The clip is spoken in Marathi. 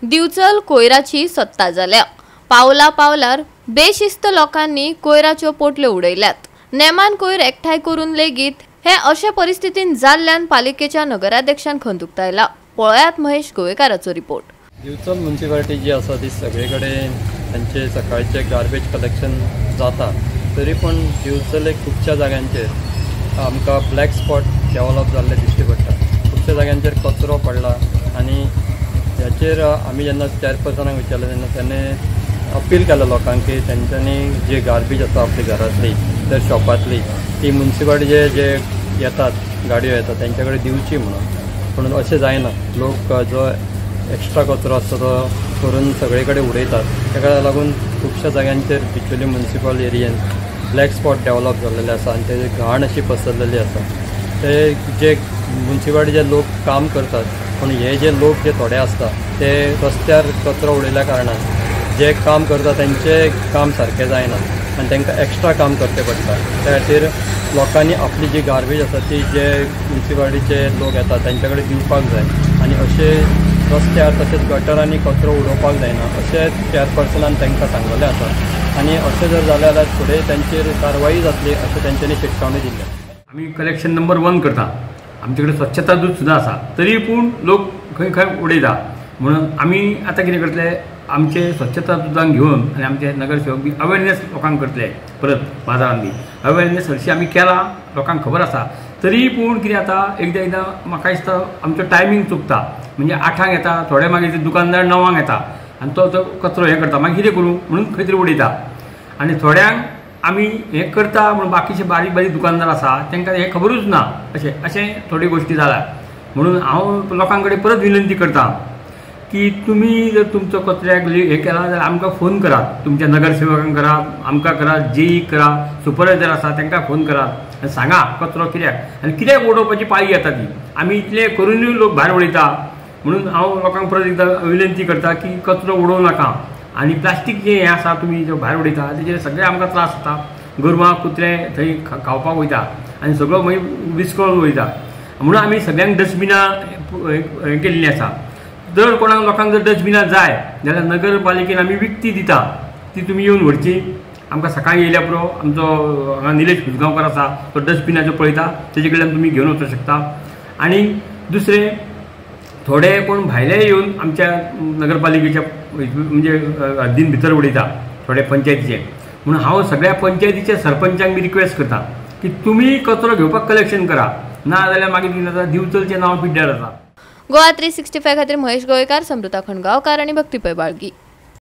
दिवचल कोयराची सत्ता जाल्या। पावला पावलार बेशिस्त लोकांनी कोयराच्यो पोटल्यो उडयल्यात। नेमान कोयर एकठांय करून लेगीत हे अशा परिस्थितीन जाल्ल्यान पालिकेच्या नगराध्यक्षान खंत उक्तायला। पळयात महेश गोवेकाराचो रिपोर्ट। दिवचल म्युनिसिपालिटी जी आसा ती सगळीकडे त्यांचे सकाळचे गार्बेज कलेक्शन जाता, तरी पण दिवचल खुबशा जाग्यांचेर आमकां ब्लॅक स्पॉट डेव्हलप जाल्ले दिश्टी पडटा। खुबशा जाग्यांचेर कचरो पडला आनी ह्याचेर आमी जेन्ना चेअरपर्सनाक विचारलें तेन्ना ताणें अपील केलें लोकांक की तेंच्यांनी जी गार्बेज आसा आपली घरांतली तर शॉपांतली ती म्युनिसिपालिटीचे जे येतात गाडयो येतात तेंच्या कडेन दिवची म्हणून। पूण अशें जायना, लोक जो एक्स्ट्रा कचरो आसता तो करून सगळे कडेन उडयतात। ताका लागून खुबशा जाग्यांचेर Bicholim municipal एरियेन black spot develop जाल्लेले आसा आनी तेजी घाण अशी पसरलेली आसा। ते जे म्युनिसिपालिटीचे लोक काम करतात, पूण हे जे लोक जे थोडे आसता ते रस्त्यार कचरो उडयल्या कारणान जे काम करता तेंचे काम सारकें जायना आनी तांकां एक्स्ट्रा काम करचें पडटा। त्या खातीर लोकांनी आपली जी गार्बेज आसा ती जे म्युनिसिपालिटीचे लोक येतात तेंच्या कडेन दिवपाक जाय आनी अशे रस्त्यार तशेंच गटरांनी कचरो उडोवपाक जायना अशें चेअरपर्सनान तांकां सांगलेलें आसा आनी अशें जर जालें जाल्यार फुडें तांचेर कारवाई जातली अशें तांच्यांनी शिटकावणी दिल्या। आमी कलेक्शन नंबर 1 करता, आमचे कडेन स्वच्छता दूत सुद्दां आसा, तरी पूण लोक खंय खंय उडयता। म्हणून आमी आतां कितें करतले, आमचे स्वच्छता दुतांक घेवन आनी आमचे नगरसेवक बी अवेरनेस लोकांक करतले। परत बाजारांत बी अवेरनेस हरशी आमी केला, लोकांक खबर आसा, तरी पूण कितें जाता एकदां एकदां म्हाका दिसता आमचो टायमींग चुकता। म्हणजे 8 येता, थोडे मागीर दुकानदार 9 येता आनी तो कचरो हें करता, मागीर कितें करूं म्हणून खंय तरी उडयता। आनी थोड्यांक आमी हें करता म्हणून बाकीचे बारीक बारीक दुकानदार आसा तांकां हें खबरूच ना, अशें थोडी गोश्टी जाला। म्हणून हांव लोकां कडेन परत विनंती करता की तुमी जर तुमचो कचऱ्याक हें केला जाल्यार आमकां फोन करात, तुमच्या नगरसेवकांक करात, आमकां करात, जेईक करात, सुपरवायझर आसा तांकां फोन करात आनी सांगा कचरो कित्याक आनी कित्याक उडोवपाची पाळी येता ती। आमी इतलें करूनय लोक भायर उडयता। म्हणून हांव लोकांक परत एकदां विनंती करता की कचरो उडोवं नाका आनी प्लास्टीक जे हें आसा तुमी जो भायर उडयता तेजेर सगळे आमकां त्रास जाता। गोरवां कुत्रे थंय खावपाक वयता आनी सगळो मागीर विस्कळून वयता। म्हणून आमी सगळ्यांक डस्टबिनां हें केल्लीं आसा। जर कोणाक लोकांक जर डस्टबिनां जाय जाल्यार नगरपालिकेन आमी विकती दिता, ती तुमी येवन व्हरची। आमकां सकाळीं येयल्या पुरो आमचो हांगा निलेश कुसगांवकर आसा तो डस्टबिनाचो पळयता, तेजे कडल्यान तुमी घेवन वचूंक शकता। आनी दुसरें थोडे कोण भायले येवन आमच्या नगरपालिकेच्या म्हणजे हद्दीन भितर उडयता थोडे पंचायतीचे। म्हणून हांव सगळ्या पंचायतीच्या सरपंचांक बी रिक्वेस्ट करता की तुमी कचरो घेवपाक कलेक्शन करा, ना जाल्यार मागीर कितें जाता दिवचलचें नांव पिड्ड्यार जाता। गोवा 365 खातीर महेश गोवेकार, समृता खणगांवकार आनी भक्तीपय बाळगी।